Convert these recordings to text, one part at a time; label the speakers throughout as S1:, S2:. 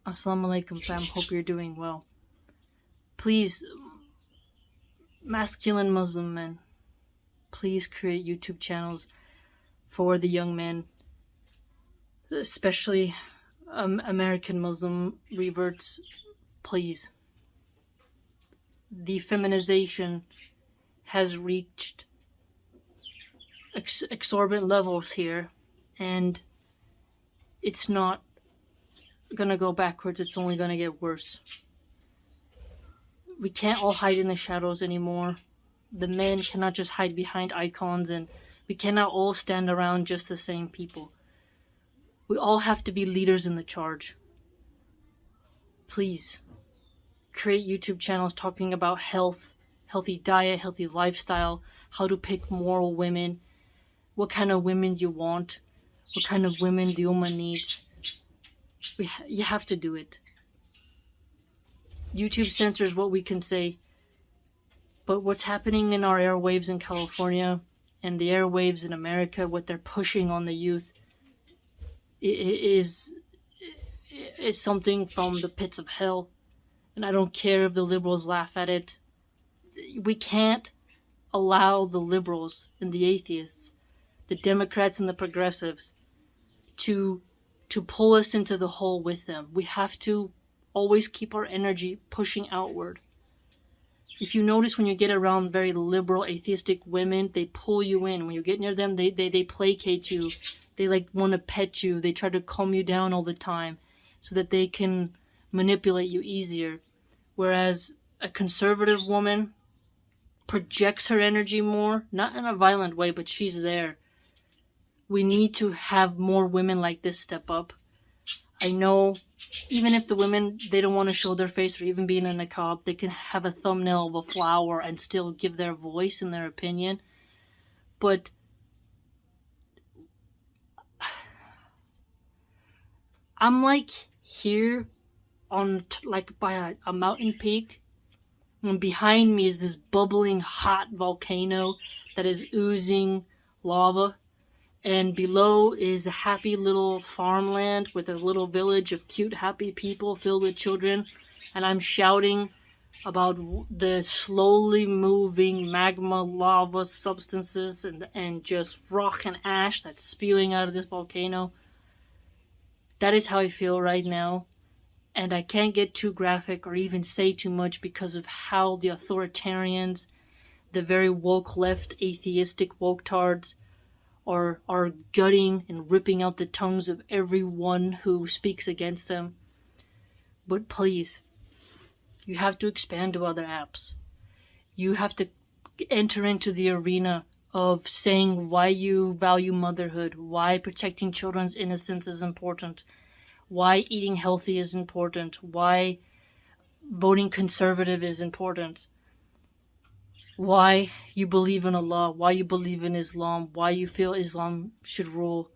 S1: Assalamu alaikum fam, hope you're doing well. Please, masculine Muslim men, please create YouTube channels for the young men, especially American Muslim reverts. Please. The feminization has reached exorbitant levels here, and it's not gonna go backwards, it's only gonna get worse. We can't all hide in the shadows anymore. The men cannot just hide behind icons, and we cannot all stand around just the same people. We all have to be leaders in the charge. Please, create YouTube channels talking about health, healthy diet, healthy lifestyle, how to pick moral women, what kind of women you want, what kind of women the Ummah needs. You have to do it. YouTube censors what we can say, but what's happening in our airwaves in California and the airwaves in America, what they're pushing on the youth, is something from the pits of hell. And I don't care if the liberals laugh at it. We can't allow the liberals and the atheists, the Democrats and the progressives, to pull us into the hole with them. We have to always keep our energy pushing outward. If you notice, when you get around very liberal atheistic women, they pull you in. When you get near them, they placate you. They want to pet you. They try to calm you down all the time so that they can manipulate you easier. Whereas a conservative woman projects her energy more, not in a violent way, but she's there. We need to have more women like this step up. I know, even if the women, they don't want to show their face or even be in a niqab, they can have a thumbnail of a flower and still give their voice and their opinion. But I'm here on by a mountain peak, and behind me is this bubbling hot volcano that is oozing lava. And below is a happy little farmland with a little village of cute, happy people filled with children. And I'm shouting about the slowly moving magma lava substances and just rock and ash that's spewing out of this volcano. That is how I feel right now. And I can't get too graphic or even say too much because of how the authoritarians, the very woke left, atheistic woke-tards, are gutting and ripping out the tongues of everyone who speaks against them. But please, you have to expand to other apps. You have to enter into the arena of saying why you value motherhood, why protecting children's innocence is important, why eating healthy is important, why voting conservative is important, why you believe in Allah, why you believe in Islam, why you feel Islam should rule.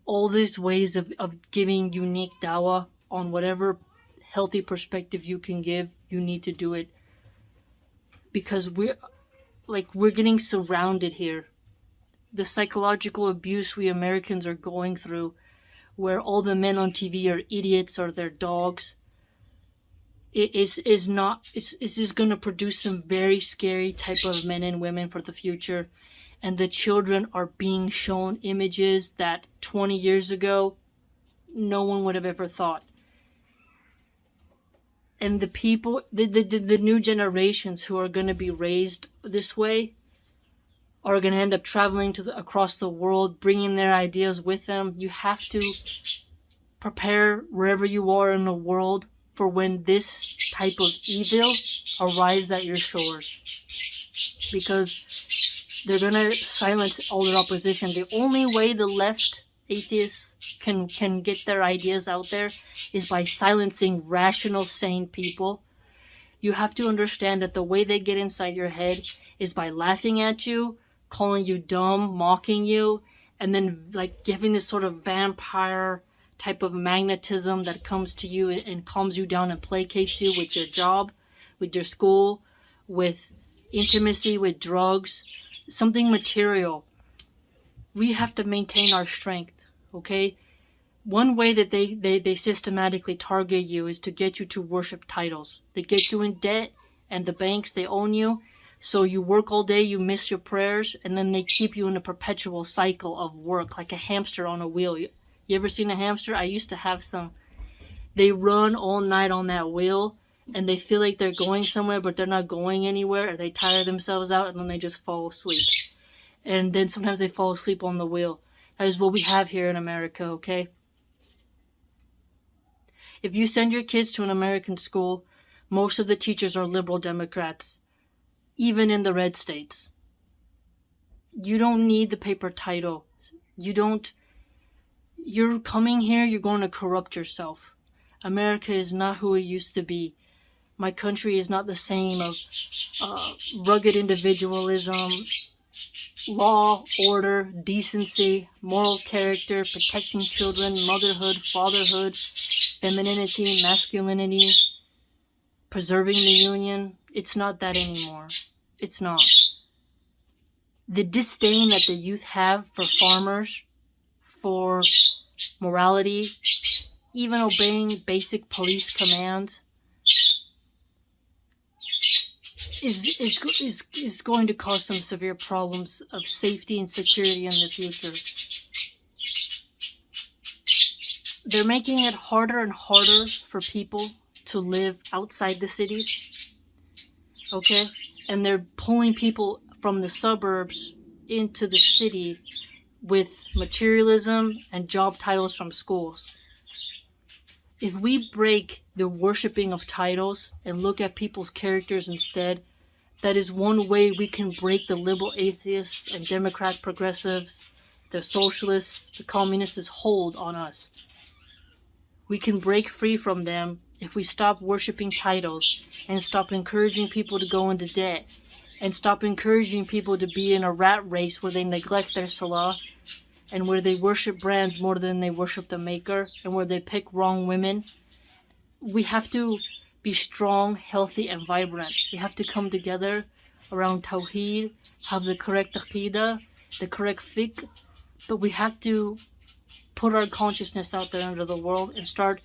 S1: All these ways of giving unique dawah on whatever healthy perspective you can give, you need to do it. Because we're getting surrounded here. The psychological abuse we Americans are going through, where all the men on TV are idiots or they're dogs, is just going to produce some very scary type of men and women for the future. And the children are being shown images that 20 years ago no one would have ever thought. And the people, the new generations who are going to be raised this way are going to end up traveling across the world, bringing their ideas with them. You have to prepare wherever you are in the world for when this type of evil arrives at your shores. Because they're going to silence all their opposition. The only way the left atheists can get their ideas out there is by silencing rational, sane people. You have to understand that the way they get inside your head is by laughing at you, calling you dumb, mocking you, and then giving this sort of vampire type of magnetism that comes to you and calms you down and placates you with your job, with your school, with intimacy, with drugs, something material. We have to maintain our strength, okay? One way that they systematically target you is to get you to worship titles. They get you in debt, and the banks, they own you. So you work all day, you miss your prayers, and then they keep you in a perpetual cycle of work, like a hamster on a wheel. You ever seen a hamster? I used to have some. They run all night on that wheel, and they feel like they're going somewhere, but they're not going anywhere, or they tire themselves out, and then they just fall asleep. And then sometimes they fall asleep on the wheel. That is what we have here in America, okay? If you send your kids to an American school, most of the teachers are liberal Democrats, even in the red states. You don't need the paper title. You're coming here, you're going to corrupt yourself. America is not who it used to be. My country is not the same of rugged individualism, law, order, decency, moral character, protecting children, motherhood, fatherhood, femininity, masculinity, preserving the union. It's not that anymore. It's not. The disdain that the youth have for farmers, for morality, even obeying basic police commands, is going to cause some severe problems of safety and security in the future. They're making it harder and harder for people to live outside the cities, okay? And they're pulling people from the suburbs into the city with materialism and job titles from schools. If we break the worshiping of titles and look at people's characters instead, that is one way we can break the liberal atheists and Democrat progressives, the socialists, the communists' hold on us. We can break free from them if we stop worshiping titles and stop encouraging people to go into debt and stop encouraging people to be in a rat race where they neglect their salah and where they worship brands more than they worship the maker and where they pick wrong women. We have to be strong, healthy, and vibrant. We have to come together around Tawheed, have the correct aqidah, the correct fiqh, but we have to put our consciousness out there into the world and start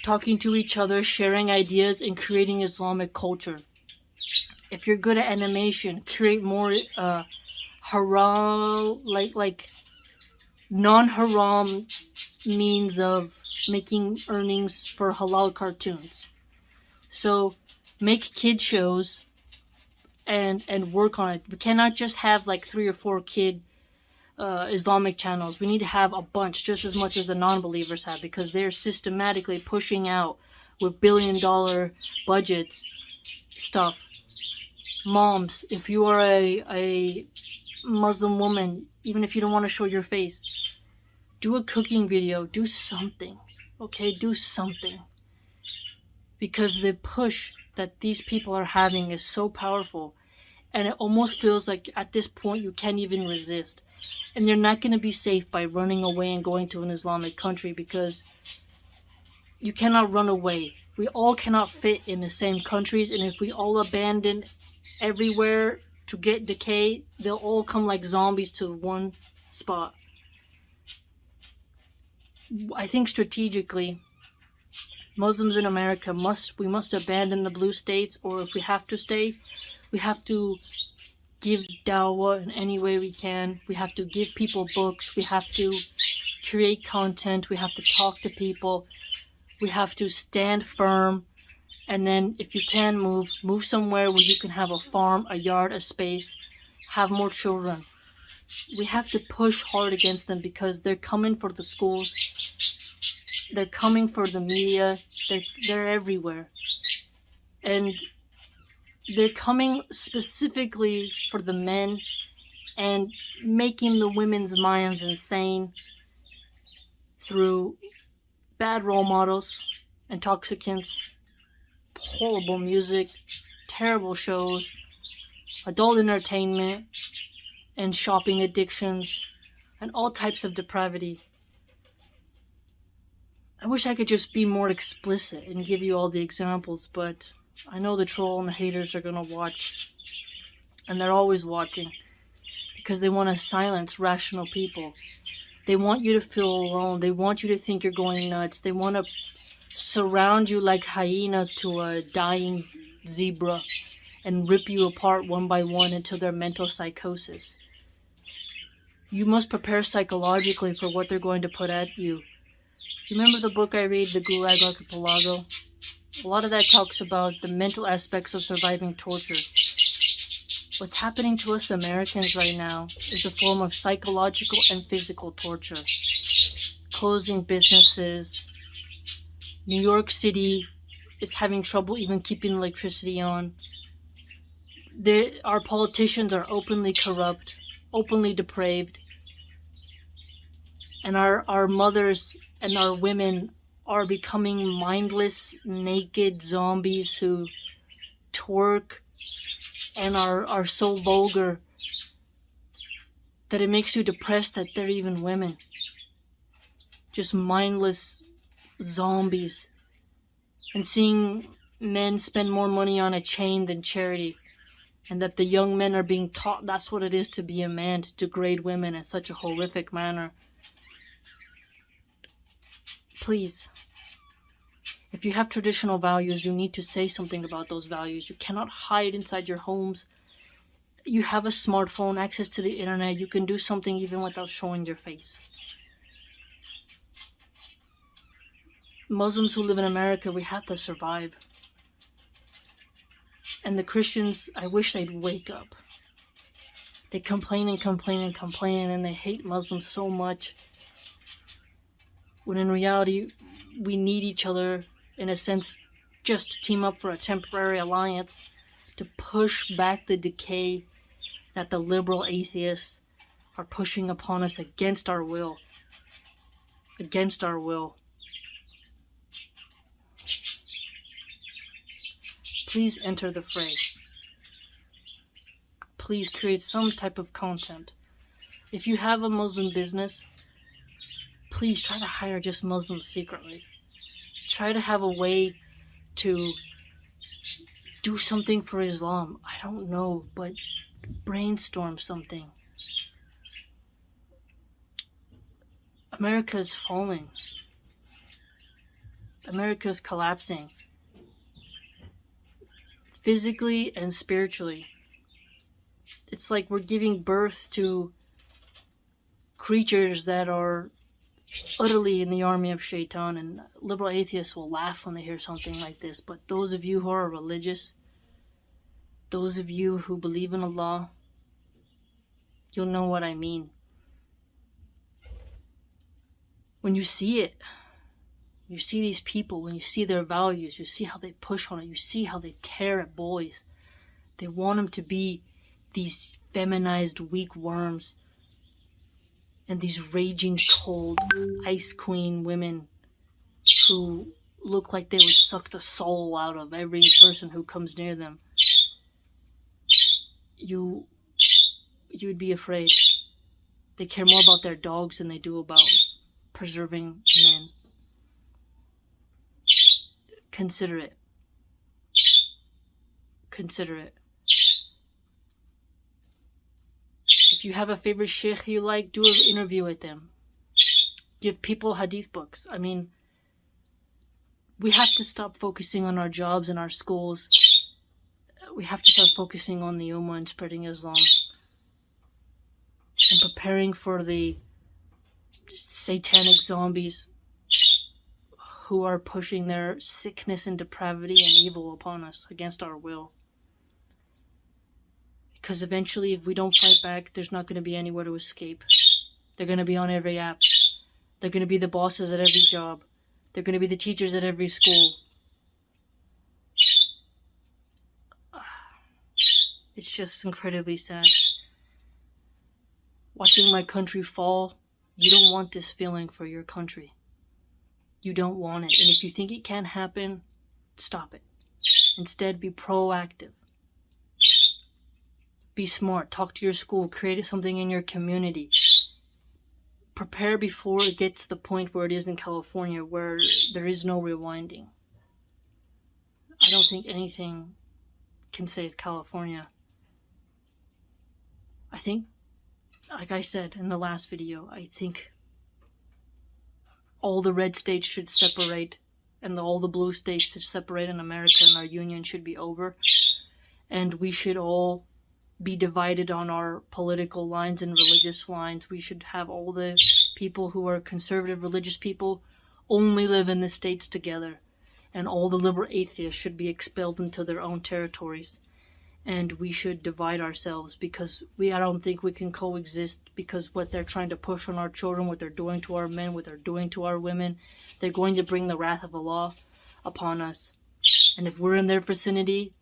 S1: talking to each other, sharing ideas, and creating Islamic culture. If you're good at animation, create more haram, like non-haram means of making earnings for halal cartoons. So make kid shows and work on it. We cannot just have like 3 or 4 kid Islamic channels. We need to have a bunch, just as much as the non-believers have, because they're systematically pushing out with billion-dollar budgets stuff. Moms, if you are a Muslim woman, even if you don't want to show your face, do a cooking video, do something, okay? Do something. Because the push that these people are having is so powerful, and it almost feels like at this point you can't even resist. And you're not going to be safe by running away and going to an Islamic country, because you cannot run away. We all cannot fit in the same countries, and if we all abandon everywhere to get decay, they'll all come like zombies to one spot. I think strategically, Muslims in America must abandon the blue states, or if we have to stay, we have to give dawah in any way we can. We have to give people books. We have to create content. We have to talk to people. We have to stand firm. And then if you can move somewhere where you can have a farm, a yard, a space, have more children. We have to push hard against them, because they're coming for the schools. They're coming for the media. They're everywhere. And they're coming specifically for the men and making the women's minds insane through bad role models, intoxicants, horrible music, terrible shows, adult entertainment, and shopping addictions, and all types of depravity. I wish I could just be more explicit and give you all the examples, but I know the troll and the haters are going to watch, and they're always watching, because they want to silence rational people. They want you to feel alone. They want you to think you're going nuts. They want to surround you like hyenas to a dying zebra and rip you apart one by one into their mental psychosis. You must prepare psychologically for what they're going to put at you. Remember the book I read, The Gulag Archipelago? A lot of that talks about the mental aspects of surviving torture. What's happening to us Americans right now is a form of psychological and physical torture. Closing businesses. New York City is having trouble even keeping electricity on. Our politicians are openly corrupt, openly depraved. And our mothers and our women are becoming mindless, naked zombies who twerk and are so vulgar that it makes you depressed that they're even women. Just mindless zombies. And seeing men spend more money on a chain than charity. And that the young men are being taught that's what it is to be a man, to degrade women in such a horrific manner. Please, if you have traditional values, you need to say something about those values. You cannot hide inside your homes. You have a smartphone, access to the internet. You can do something even without showing your face. Muslims who live in America, we have to survive. And the Christians, I wish they'd wake up. They complain and complain and complain, and they hate Muslims so much. When in reality, we need each other, in a sense, just to team up for a temporary alliance, to push back the decay that the liberal atheists are pushing upon us against our will. Against our will. Please enter the fray. Please create some type of content. If you have a Muslim business, please try to hire just Muslims secretly. Try to have a way to do something for Islam. I don't know, but brainstorm something. America is falling. America is collapsing. Physically and spiritually. It's like we're giving birth to creatures that are utterly in the army of Shaitan, and liberal atheists will laugh when they hear something like this. But those of you who are religious, those of you who believe in Allah, you'll know what I mean. When you see it, you see these people, when you see their values, you see how they push on it, you see how they tear at boys. They want them to be these feminized, weak worms. And these raging, cold, ice queen women who look like they would suck the soul out of every person who comes near them. You'd be afraid. They care more about their dogs than they do about preserving men. Consider it. Consider it. If you have a favorite sheikh you like, do an interview with them. Give people hadith books. I mean, we have to stop focusing on our jobs and our schools. We have to start focusing on the Ummah and spreading Islam. And preparing for the satanic zombies who are pushing their sickness and depravity and evil upon us against our will. Because eventually, if we don't fight back, there's not going to be anywhere to escape. They're going to be on every app. They're going to be the bosses at every job. They're going to be the teachers at every school. It's just incredibly sad. Watching my country fall, you don't want this feeling for your country. You don't want it. And if you think it can't happen, stop it. Instead, be proactive. Be smart. Talk to your school. Create something in your community. Prepare before it gets to the point where it is in California, where there is no rewinding. I don't think anything can save California. I think, like I said in the last video, I think all the red states should separate and all the blue states should separate in America, and our union should be over. And we should all be divided on our political lines and religious lines. We should have all the people who are conservative religious people only live in the states together. And all the liberal atheists should be expelled into their own territories. And we should divide ourselves, because I don't think we can coexist, because what they're trying to push on our children, what they're doing to our men, what they're doing to our women, they're going to bring the wrath of Allah upon us. And if we're in their vicinity,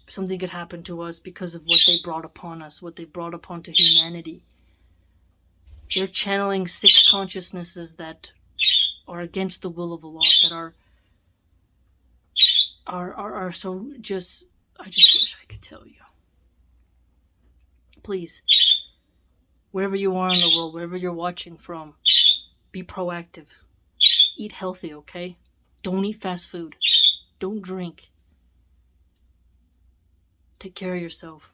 S1: something could happen to us because of what they brought upon us, what they brought upon to humanity. They're channeling sick consciousnesses that are against the will of Allah, that are so just... I just wish I could tell you. Please, wherever you are in the world, wherever you're watching from, be proactive. Eat healthy, okay? Don't eat fast food. Don't drink. Take care of yourself.